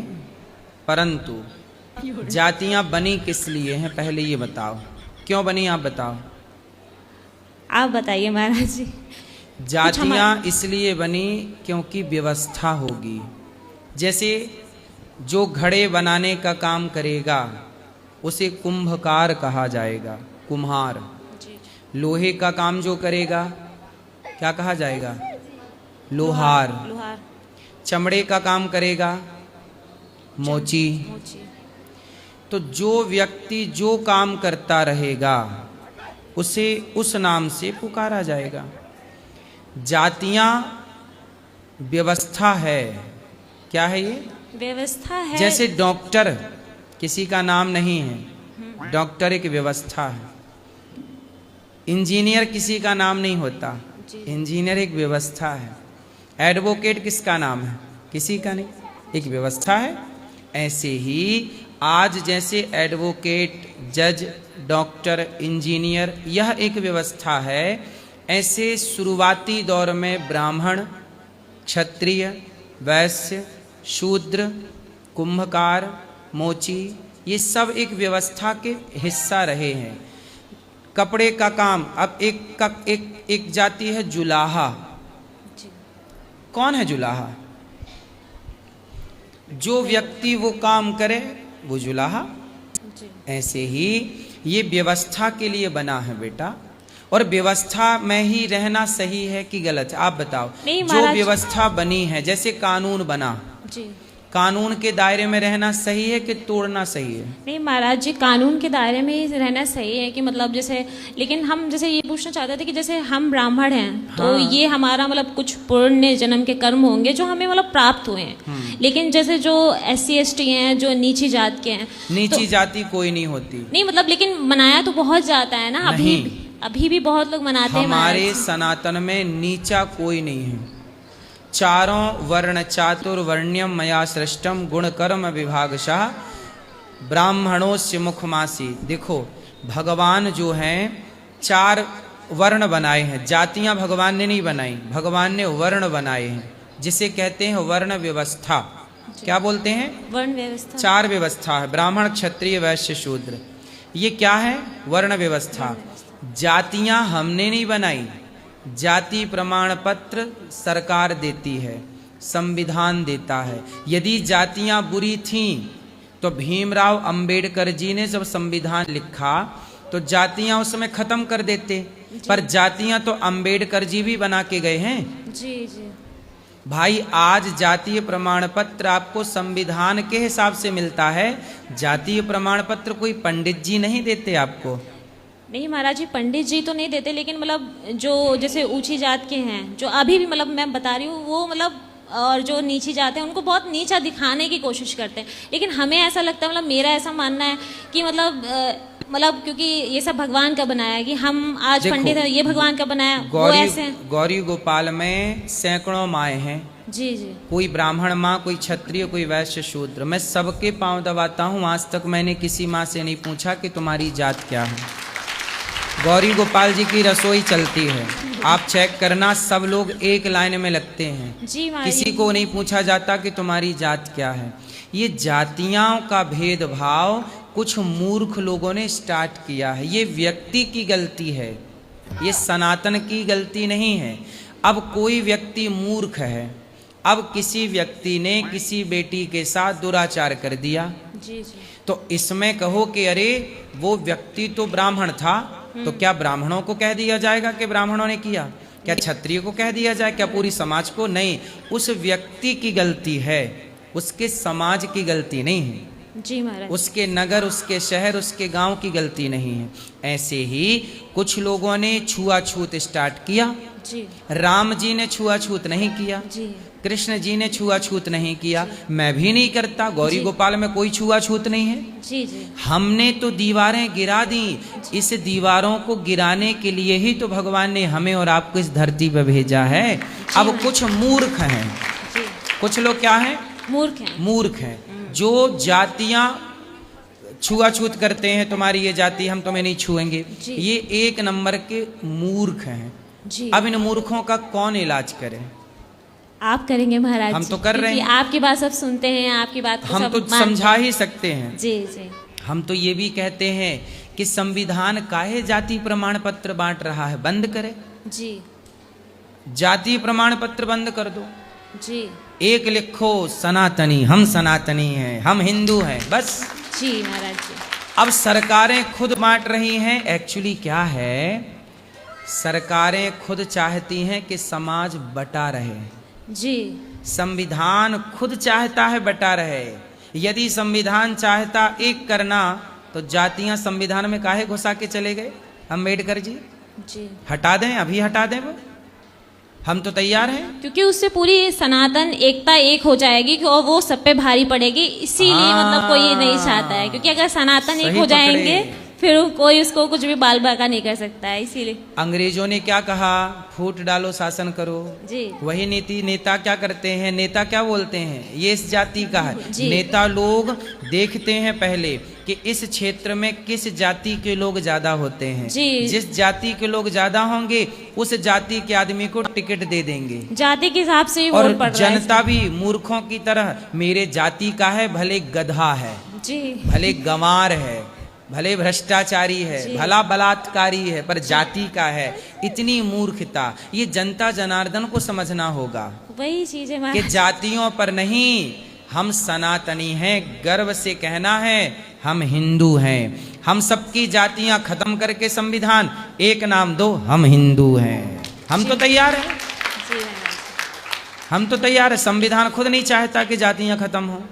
परंतु जातियां बनी किस लिए हैं पहले ये बताओ, क्यों बनी आप बताओ? आप बताइए महाराज जी। जातियां इसलिए बनी क्योंकि व्यवस्था होगी। जैसे जो घड़े बनाने का काम करेगा उसे कुंभकार कहा जाएगा, कुम्हार। लोहे का काम जो करेगा क्या कहा जाएगा? लोहार। चमड़े का काम करेगा मोची। तो जो व्यक्ति जो काम करता रहेगा उसे उस नाम से पुकारा जाएगा। जातियां व्यवस्था है। क्या है ये? व्यवस्था है। जैसे डॉक्टर किसी का नाम नहीं है, डॉक्टर एक व्यवस्था है। इंजीनियर किसी का नाम नहीं होता, इंजीनियर एक व्यवस्था है। एडवोकेट किसका नाम है? किसी का नहीं, एक व्यवस्था है। ऐसे ही आज जैसे एडवोकेट, जज, डॉक्टर, इंजीनियर यह एक व्यवस्था है, ऐसे शुरुआती दौर में ब्राह्मण, क्षत्रिय, वैश्य, शूद्र, कुंभकार, मोची, ये सब एक व्यवस्था के हिस्सा रहे हैं। कपड़े का काम, अब एक जाति है जुलाहा। कौन है जुलाहा? जो व्यक्ति वो काम करे वो जुलाहा। ऐसे ही ये व्यवस्था के लिए बना है बेटा, और व्यवस्था में ही रहना सही है कि गलत है, आप बताओ। जो व्यवस्था बनी है, जैसे कानून बना, कानून के दायरे में रहना सही है कि तोड़ना सही है? नहीं महाराज जी, कानून के दायरे में ही रहना सही है कि मतलब जैसे, लेकिन हम जैसे ये पूछना चाहते थे कि जैसे हम ब्राह्मण हैं तो ये हमारा मतलब कुछ पुण्य जन्म के कर्म होंगे जो हमें मतलब प्राप्त हुए हैं, लेकिन जैसे जो SC ST हैं, जो नीची जात के हैं, नीची जाति कोई नहीं होती। नहीं मतलब, लेकिन मनाया तो बहुत जाता है ना, अभी भी बहुत लोग मनाते हैं। हमारे सनातन में नीचा कोई नहीं है। चारों वर्ण चातुर्वर्ण्यम मया सृष्टम गुण कर्म विभागशः ब्राह्मणोस्य मुखमासी। देखो भगवान जो हैं 4 वर्ण बनाए हैं, जातियां भगवान ने नहीं बनाई, भगवान ने वर्ण बनाए हैं, जिसे कहते हैं वर्ण व्यवस्था। क्या बोलते हैं? वर्ण व्यवस्था। 4 व्यवस्था है, ब्राह्मण, क्षत्रिय, वैश्य, शूद्र। ये क्या है? वर्ण व्यवस्था। जातियां हमने नहीं बनाई, जाति प्रमाण पत्र सरकार देती है, संविधान देता है। यदि जातियां बुरी थीं तो भीमराव अंबेडकर जी ने जब संविधान लिखा तो जातियां उस समय खत्म कर देते, पर जातियां तो अंबेडकर जी भी बना के गए हैं। जी जी भाई, आज जातीय प्रमाण पत्र आपको संविधान के हिसाब से मिलता है, जातीय प्रमाण पत्र कोई पंडित जी नहीं देते आपको। नहीं महाराज जी, पंडित जी तो नहीं देते, लेकिन मतलब जो जैसे ऊंची जात के हैं, जो अभी भी मतलब मैं बता रही हूँ, वो मतलब और जो नीची जात है उनको बहुत नीचा दिखाने की कोशिश करते हैं। लेकिन हमें ऐसा लगता है, मतलब मेरा ऐसा मानना है कि मतलब क्योंकि ये सब भगवान का बनाया है, कि हम आज पंडित है, ये भगवान का बनाया, वो ऐसे। गौरी गोपाल में सैकड़ों माए हैं। जी जी। कोई ब्राह्मण माँ, कोई क्षत्रिय, कोई वैश्य, शूद्र। मैं सबके पांव दबाता हूँ, आज तक मैंने किसी माँ से नहीं पूछा कि तुम्हारी जात क्या है। गौरी गोपाल जी की रसोई चलती है, आप चेक करना, सब लोग एक लाइन में लगते हैं, किसी को नहीं पूछा जाता कि तुम्हारी जात क्या है। ये जातियों का भेदभाव कुछ मूर्ख लोगों ने स्टार्ट किया है, ये व्यक्ति की गलती है, ये सनातन की गलती नहीं है। अब कोई व्यक्ति मूर्ख है, अब किसी व्यक्ति ने किसी बेटी के साथ दुराचार कर दिया, जी जी, तो इसमें कहो कि अरे वो व्यक्ति तो ब्राह्मण था, तो क्या ब्राह्मणों को कह दिया जाएगा कि ब्राह्मणों ने किया? क्या क्षत्रिय को कह दिया जाए? क्या पूरी समाज को? नहीं, उस व्यक्ति की गलती है, उसके समाज की गलती नहीं है। जी महाराज। उसके नगर, उसके शहर, उसके गांव की गलती नहीं है। ऐसे ही कुछ लोगों ने छुआछूत स्टार्ट किया। जी। राम जी ने छुआछूत नहीं किया, जी। कृष्ण जी ने छुआछूत नहीं किया, मैं भी नहीं करता, गौरी गोपाल में कोई छुआछूत नहीं है। जी जी। हमने तो दीवारें गिरा दी, इस दीवारों को गिराने के लिए ही तो भगवान ने हमें और आपको इस धरती पर भेजा है। अब कुछ मूर्ख हैं, कुछ लोग क्या हैं? मूर्ख हैं, जो जातियां छुआछूत करते हैं, तुम्हारी ये जाति हम तुम्हें नहीं छुएंगे, ये 1 नंबर के मूर्ख हैं। अब इन मूर्खों का कौन इलाज करे? आप करेंगे महाराज। हम तो कर रहे हैं, आपकी बात सब सुनते हैं, आपकी बात हम तो समझा ही सकते हैं। जी जी। हम तो ये भी कहते हैं कि संविधान काहे जाति प्रमाण पत्र बांट रहा है, बंद करे। जी। जाति प्रमाण पत्र बंद कर दो। जी। एक लिखो सनातनी, हम सनातनी हैं, हम हिंदू हैं, बस। जी महाराज जी। अब सरकारें खुद बांट रही हैं। एक्चुअली क्या है, सरकारें खुद चाहती हैं कि समाज बटा रहे। जी। संविधान खुद चाहता है बटा रहे। यदि संविधान चाहता एक करना तो जातियां संविधान में काहे घुसा के चले गए अंबेडकर जी? जी। हटा दें, अभी हटा दें, वो हम तो तैयार हैं, क्योंकि उससे पूरी सनातन एकता एक हो जाएगी और वो सब पे भारी पड़ेगी, इसीलिए मतलब कोई ये नहीं चाहता है, क्योंकि अगर सनातन एक हो जाएंगे फिर कोई उसको कुछ भी बाल बाका नहीं कर सकता है, इसीलिए। अंग्रेजों ने क्या कहा? फूट डालो शासन करो। जी। वही नीति नेता क्या करते हैं? नेता क्या बोलते हैं? ये इस जाति का है। जी। नेता लोग देखते हैं पहले कि इस क्षेत्र में किस जाति के लोग ज्यादा होते हैं। जी। जिस जाति के लोग ज्यादा होंगे उस जाति के आदमी को टिकट दे देंगे। जाति के हिसाब से ही और वोट पड़ रहा है। जनता भी मूर्खों की तरह मेरे जाति का है, भले गधा है, जी। भले गंवार है, भले भ्रष्टाचारी है, जी। भला बलात्कारी है, पर जाति का है। इतनी मूर्खता ये जनता जनार्दन को समझना होगा वही चीज है कि जातियों पर नहीं, हम सनातनी हैं। गर्व से कहना है हम हिंदू हैं। हम सबकी जातियां खत्म करके संविधान एक नाम दो, हम हिंदू हैं। हम तो तैयार हैं, हम तो तैयार है। संविधान खुद नहीं चाहता कि जातियां खत्म हो।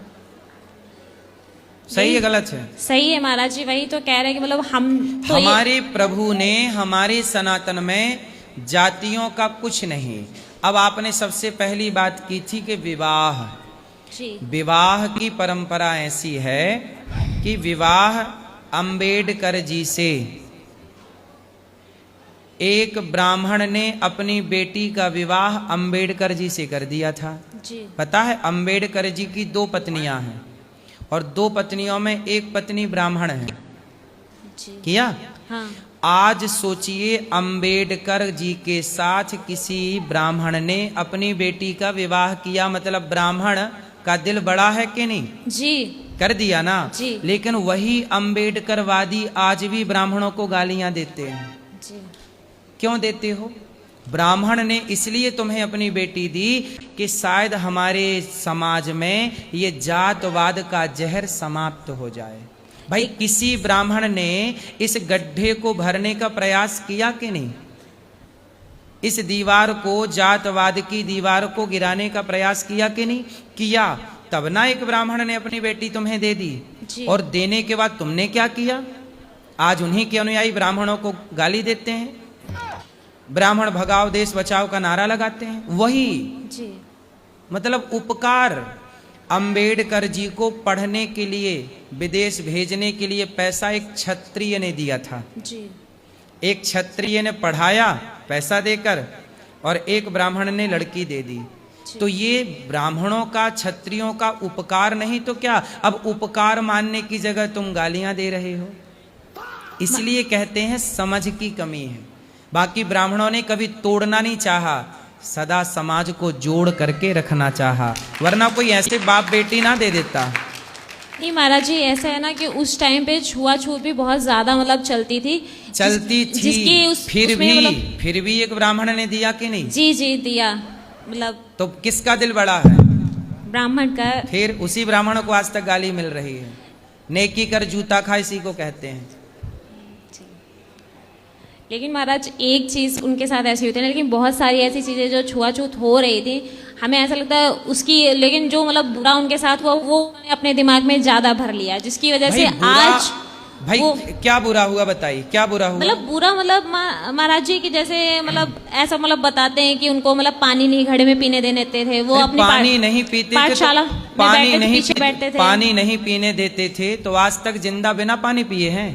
सही है गलत है? सही है महाराज जी, वही तो कह रहे हैं कि मतलब हम तो हमारे प्रभु ने हमारे सनातन में जातियों का कुछ नहीं। अब आपने सबसे पहली बात की थी कि विवाह। जी। विवाह की परंपरा ऐसी है कि विवाह अंबेडकर जी से एक ब्राह्मण ने अपनी बेटी का विवाह अंबेडकर जी से कर दिया था। जी। पता है अंबेडकर जी की 2 पत्नियां हैं और 2 पत्नियों में एक पत्नी ब्राह्मण है। जी। किया? हाँ। आज सोचिए अंबेडकर जी के साथ किसी ब्राह्मण ने अपनी बेटी का विवाह किया, मतलब ब्राह्मण का दिल बड़ा है कि नहीं? जी। कर दिया ना। जी। लेकिन वही अंबेडकरवादी आज भी ब्राह्मणों को गालियां देते हैं। जी। क्यों देते हो? ब्राह्मण ने इसलिए तुम्हें अपनी बेटी दी कि शायद हमारे समाज में ये जातवाद का जहर समाप्त हो जाए। भाई किसी ब्राह्मण ने इस गड्ढे को भरने का प्रयास किया कि नहीं? इस दीवार को, जातवाद की दीवार को गिराने का प्रयास किया कि नहीं किया? तब ना एक ब्राह्मण ने अपनी बेटी तुम्हें दे दी। और देने के बाद तुमने क्या किया? आज उन्हीं के अनुयायी ब्राह्मणों को गाली देते हैं, ब्राह्मण भगाओ देश बचाओ का नारा लगाते हैं। वही जी। मतलब उपकार। अंबेडकर जी को पढ़ने के लिए, विदेश भेजने के लिए पैसा एक क्षत्रिय ने दिया था। जी। एक क्षत्रिय ने पढ़ाया पैसा देकर और एक ब्राह्मण ने लड़की दे दी। तो ये ब्राह्मणों का, क्षत्रियों का उपकार नहीं तो क्या? अब उपकार मानने की जगह तुम गालियां दे रहे हो। इसलिए कहते हैं समझ की कमी है। बाकी ब्राह्मणों ने कभी तोड़ना नहीं चाहा, सदा समाज को जोड़ करके रखना चाहा, वरना कोई ऐसे बाप बेटी ना दे देता। नहीं महाराज जी, ऐसा है ना कि उस टाइम पे छुआछूत भी बहुत ज्यादा मतलब चलती थी। फिर भी एक ब्राह्मण ने दिया कि नहीं? जी जी दिया। मतलब तो किसका दिल बड़ा है? ब्राह्मण का। फिर उसी ब्राह्मण को आज तक गाली मिल रही है। नेकी कर जूता खा, इसी को कहते हैं। लेकिन महाराज एक चीज उनके साथ ऐसी होती है, लेकिन बहुत सारी ऐसी चीजें जो छुआछूत हो रही थी, हमें ऐसा लगता है उसकी, लेकिन जो मतलब बुरा उनके साथ हुआ वो उन्होंने अपने दिमाग में ज्यादा भर लिया, जिसकी वजह से आज भाई क्या बुरा हुआ बताइए, क्या बुरा हुआ? मतलब बुरा मतलब महाराज जी की जैसे मतलब ऐसा मतलब बताते हैं कि उनको मतलब पानी नहीं घड़े में पीने देने देते थे। वो अपनी पानी नहीं पीते थे, पाठशाला पानी नहीं पीने देते थे, तो आज तक जिंदा बिना पानी पिए हैं?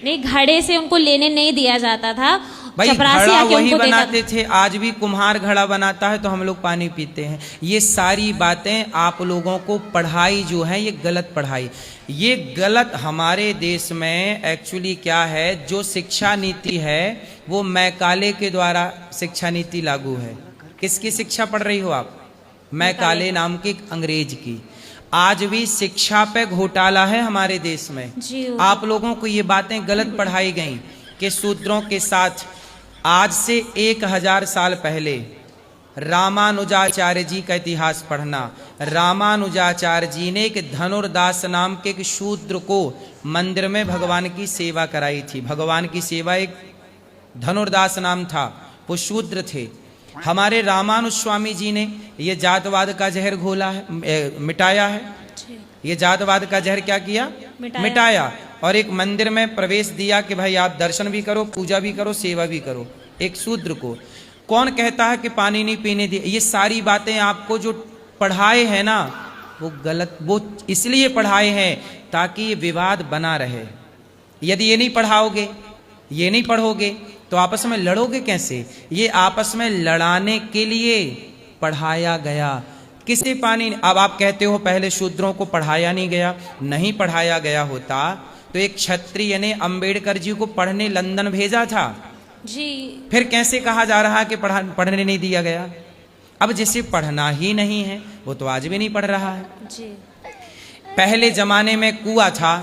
नहीं, घड़े से उनको लेने नहीं दिया जाता था। भाई घड़ा वही बनाते थे, आज भी कुम्हार घड़ा बनाता है तो हम लोग पानी पीते हैं। ये सारी बातें आप लोगों को पढ़ाई जो है ये गलत पढ़ाई, ये गलत। हमारे देश में एक्चुअली क्या है, जो शिक्षा नीति है वो मैकाले के द्वारा शिक्षा नीति लागू है। किसकी शिक्षा पढ़ रही हो आप? मैकाले नाम के अंग्रेज की। आज भी शिक्षा पे घोटाला है हमारे देश में। आप लोगों को ये बातें गलत पढ़ाई गई कि शूद्रों के साथ आज से 1000 साल पहले रामानुजाचार्य जी का इतिहास पढ़ना। रामानुजाचार्य जी ने एक धनुर्दास नाम के एक शूद्र को मंदिर में भगवान की सेवा कराई थी। भगवान की सेवा, एक धनुर्दास नाम था, वो शूद्र थे। हमारे रामानुज स्वामी जी ने ये जातवाद का जहर घोला है, मिटाया है। ये जातवाद का जहर क्या किया? मिटाया। और एक मंदिर में प्रवेश दिया कि भाई आप दर्शन भी करो, पूजा भी करो, सेवा भी करो। एक शूद्र को कौन कहता है कि पानी नहीं पीने दिया? ये सारी बातें आपको जो पढ़ाए हैं ना वो गलत, वो इसलिए पढ़ाए हैं ताकि ये विवाद बना रहे। यदि ये नहीं पढ़ाओगे, ये नहीं पढ़ोगे, तो आपस में लड़ोगे कैसे? ये आपस में लड़ाने के लिए पढ़ाया गया। किसी पानी, अब आप कहते हो पहले शूद्रों को पढ़ाया नहीं गया, नहीं पढ़ाया गया होता तो एक क्षत्रिय ने अंबेडकर जी को पढ़ने लंदन भेजा था जी। फिर कैसे कहा जा रहा है कि पढ़ने नहीं दिया गया? अब जिसे पढ़ना ही नहीं है वो तो आज भी नहीं पढ़ रहा है जी। पहले जमाने में कुआं था,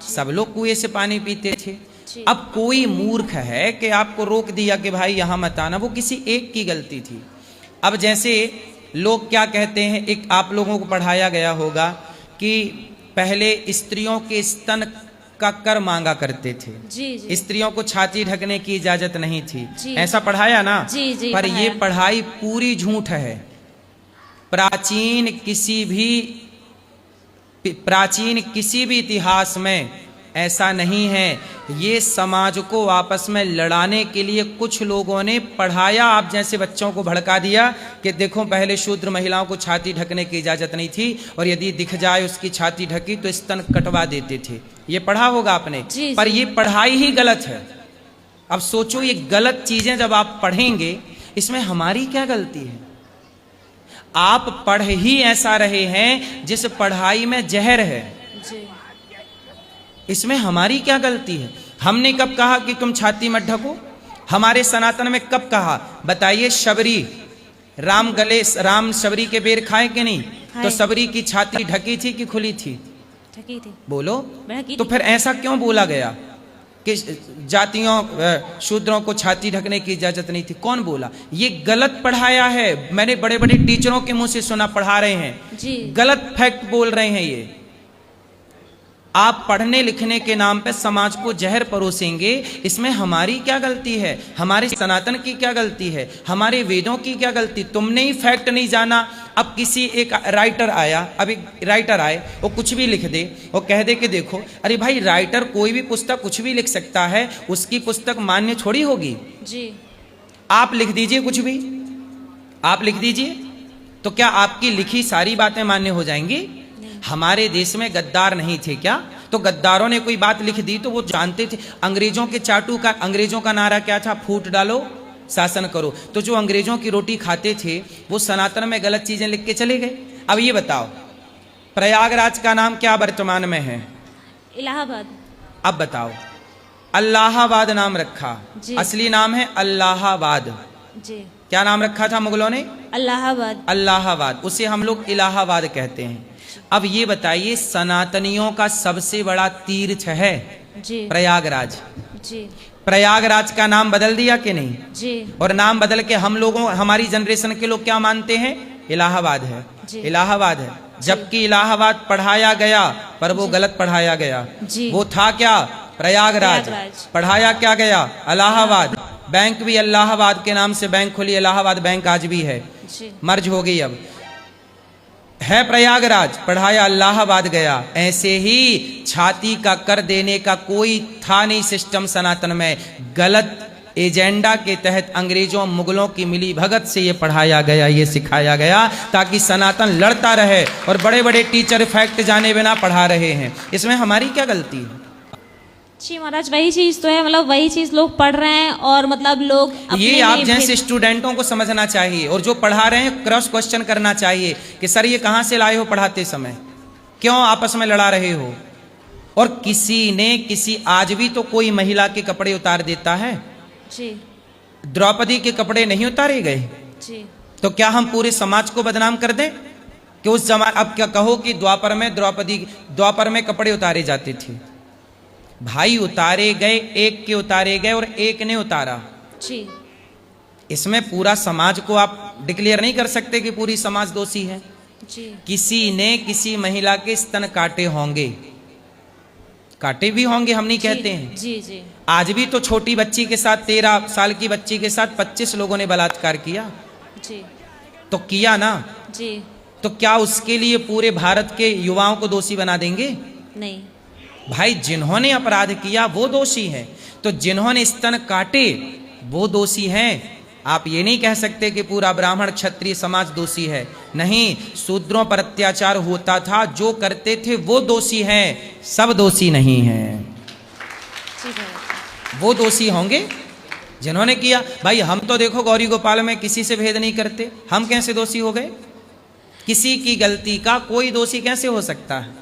सब लोग कुएं से पानी पीते थे। अब कोई मूर्ख है कि आपको रोक दिया कि भाई यहां मत आना, वो किसी एक की गलती थी। अब जैसे लोग क्या कहते हैं, एक आप लोगों को पढ़ाया गया होगा कि पहले स्त्रियों के स्तन का कर मांगा करते थे, जी। स्त्रियों को छाती ढकने की इजाजत नहीं थी, जी। ऐसा पढ़ाया ना? जी, जी, पर ये पढ़ाया। पढ़ाई पूरी झूठ है। प्राचीन किसी भी इतिहास में ऐसा नहीं है। ये समाज को आपस में लड़ाने के लिए कुछ लोगों ने पढ़ाया, आप जैसे बच्चों को भड़का दिया कि देखो पहले शूद्र महिलाओं को छाती ढकने की इजाजत नहीं थी और यदि दिख जाए उसकी छाती ढकी तो स्तन कटवा देते थे। ये पढ़ा होगा आपने, पर ये पढ़ाई ही गलत है। अब सोचो, ये गलत चीजें जब आप पढ़ेंगे, इसमें हमारी क्या गलती है? आप पढ़ ही ऐसा रहे हैं जिस पढ़ाई में जहर है, इसमें हमारी क्या गलती है? हमने कब कहा कि तुम छाती मत ढको? हमारे सनातन में कब कहा? बताइए। शबरी, राम शबरी के बेर खाए कि नहीं? तो शबरी की छाती ढकी थी कि खुली थी? ढकी थी। बोलो। तो फिर ऐसा क्यों बोला गया कि जातियों शूद्रों को छाती ढकने की इजाजत नहीं थी? कौन बोला? ये गलत पढ़ाया है। मैंने बड़े बड़े टीचरों के मुंह से सुना, पढ़ा रहे हैं जी। गलत फैक्ट बोल रहे हैं ये। आप पढ़ने लिखने के नाम पे समाज को जहर परोसेंगे, इसमें हमारी क्या गलती है? हमारे सनातन की क्या गलती है? हमारे वेदों की क्या गलती? तुमने ही फैक्ट नहीं जाना। अब किसी एक राइटर आया, अब एक राइटर आए, वो कुछ भी लिख दे, वो कह दे कि देखो, अरे भाई राइटर कोई भी पुस्तक कुछ भी लिख सकता है, उसकी पुस्तक मान्य थोड़ी होगी जी। आप लिख दीजिए, कुछ भी आप लिख दीजिए, तो क्या आपकी लिखी सारी बातें मान्य हो जाएंगी? हमारे देश में गद्दार नहीं थे क्या? तो गद्दारों ने कोई बात लिख दी तो वो जानते थे। अंग्रेजों का नारा क्या था? फूट डालो, शासन करो। तो जो अंग्रेजों की रोटी खाते थे वो सनातन में गलत चीजें लिख के चले गए। अब ये बताओ, प्रयागराज का नाम क्या वर्तमान में है? इलाहाबाद। अब बताओ, अल्लाहाबाद नाम रखा, असली नाम है अल्लाहाबाद जी। क्या नाम रखा था मुगलों ने? अल्लाहाबाद। अल्लाहाबाद, उसे हम लोग इलाहाबाद कहते हैं। अब ये बताइए, सनातनियों का सबसे बड़ा तीर्थ है जी। प्रयागराज जी। प्रयागराज का नाम बदल दिया कि नहीं जी। और नाम बदल के हम लोगों, हमारी जनरेशन के लोग क्या मानते हैं? इलाहाबाद है, इलाहाबाद है। जबकि इलाहाबाद पढ़ाया गया पर वो गलत पढ़ाया गया जी। वो था क्या? प्रयागराज। पढ़ाया क्या गया? इलाहाबाद। बैंक भी इलाहाबाद के नाम से बैंक खुली, इलाहाबाद बैंक आज भी है, मर्ज हो गई, अब है प्रयागराज, पढ़ाया इलाहाबाद गया। ऐसे ही छाती का कर देने का कोई था नहीं सिस्टम सनातन में। गलत एजेंडा के तहत अंग्रेजों मुगलों की मिली भगत से ये पढ़ाया गया, ये सिखाया गया ताकि सनातन लड़ता रहे। और बड़े बड़े टीचर फैक्ट जाने बिना पढ़ा रहे हैं, इसमें हमारी क्या गलती है? जी महाराज, वही चीज तो है, मतलब वही चीज लोग पढ़ रहे हैं और मतलब लोग ये आप जैसे स्टूडेंटों को समझना चाहिए और जो पढ़ा रहे हैं क्रॉस क्वेश्चन करना चाहिए कि सर ये कहां से लाए हो पढ़ाते समय, क्यों आपस में लड़ा रहे हो? और किसी आज भी तो कोई महिला के कपड़े उतार देता है जी। द्रौपदी के कपड़े नहीं उतारे गए जी। तो क्या हम पूरे समाज को बदनाम कर दें कि उस जमाने? अब क्या कहो कि द्वापर में कपड़े उतारे जाते थे। भाई उतारे गए, एक के उतारे गए और एक ने उतारा जी। इसमें पूरा समाज को आप डिक्लेयर नहीं कर सकते कि पूरी समाज दोषी है जी। किसी ने किसी महिला के स्तन काटे होंगे, काटे भी होंगे, हम नहीं कहते हैं जी जी। आज भी तो छोटी बच्ची के साथ, 13 साल की बच्ची के साथ 25 लोगों ने बलात्कार किया जी। तो किया ना जी। तो क्या उसके लिए पूरे भारत के युवाओं को दोषी बना देंगे? नहीं भाई, जिन्होंने अपराध किया वो दोषी हैं, तो जिन्होंने स्तन काटे वो दोषी हैं। आप ये नहीं कह सकते कि पूरा ब्राह्मण क्षत्रिय समाज दोषी है। नहीं, शूद्रों पर अत्याचार होता था, जो करते थे वो दोषी हैं, सब दोषी नहीं हैं। वो दोषी होंगे जिन्होंने किया। भाई हम तो देखो गौरी गोपाल में किसी से भेद नहीं करते, हम कैसे दोषी हो गए? किसी की गलती का कोई दोषी कैसे हो सकता है?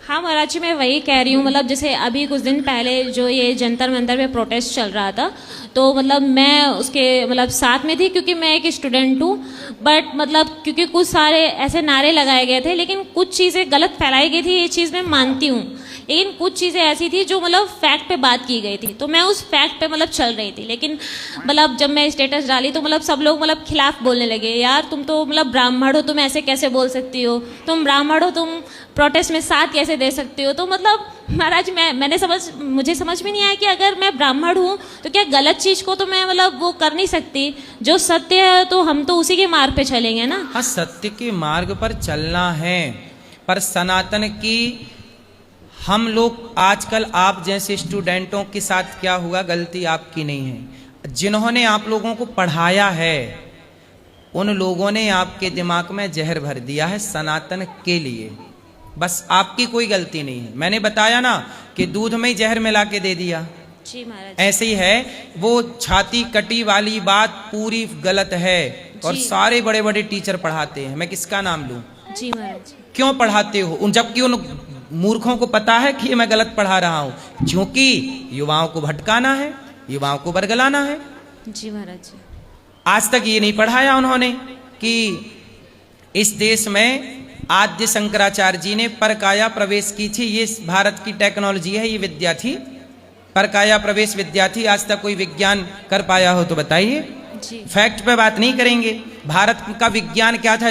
हाँ महाराज जी, मैं वही कह रही हूँ, मतलब जैसे अभी कुछ दिन पहले जो ये जंतर मंतर पे प्रोटेस्ट चल रहा था, तो मतलब मैं उसके मतलब साथ में थी क्योंकि मैं एक स्टूडेंट हूँ। बट मतलब क्योंकि कुछ सारे ऐसे नारे लगाए गए थे, लेकिन कुछ चीज़ें गलत फैलाई गई थी, ये चीज़ मैं मानती हूँ। लेकिन कुछ चीज़ें ऐसी थी जो मतलब फैक्ट पे बात की गई थी, तो मैं उस फैक्ट पे मतलब चल रही थी। लेकिन मतलब जब मैं स्टेटस डाली तो मतलब सब लोग मतलब खिलाफ बोलने लगे, यार तुम तो मतलब ब्राह्मण हो, तुम ऐसे कैसे बोल सकती हो, तुम ब्राह्मण हो, तुम प्रोटेस्ट में साथ कैसे दे सकती हो। तो मतलब महाराज मुझे समझ में नहीं आया कि अगर मैं ब्राह्मण हूँ तो क्या गलत चीज़ को तो मैं मतलब वो कर नहीं सकती, जो सत्य है तो हम तो उसी के मार्ग पे चलेंगे ना। हाँ, सत्य के मार्ग पर चलना है, पर सनातन की हम लोग आजकल आप जैसे स्टूडेंटों के साथ क्या हुआ, गलती आपकी नहीं है। जिन्होंने आप लोगों को पढ़ाया है उन लोगों ने आपके दिमाग में जहर भर दिया है सनातन के लिए, बस आपकी कोई गलती नहीं है। मैंने बताया ना कि दूध में ही जहर मिला के दे दिया। जी महाराज, ऐसे ही है, वो छाती कटी वाली बात पूरी गलत है। और सारे बड़े बड़े टीचर पढ़ाते हैं, मैं किसका नाम लूं? जी महाराज। क्यों पढ़ाते हो? जबकि उन मूर्खों को पता है कि मैं गलत पढ़ा रहा हूं, क्योंकि युवाओं को भटकाना है, युवाओं को बरगलाना है। जी महाराज। आज तक ये नहीं पढ़ाया उन्होंने कि इस देश में आद्य शंकराचार्य जी ने परकाया प्रवेश की थी। ये भारत की टेक्नोलॉजी है, ये विद्या थी, परकाया प्रवेश विद्या थी। आज तक कोई विज्ञान कर पाया हो तो बताइए। फैक्ट पे बात नहीं करेंगे। भारत का विज्ञान क्या था?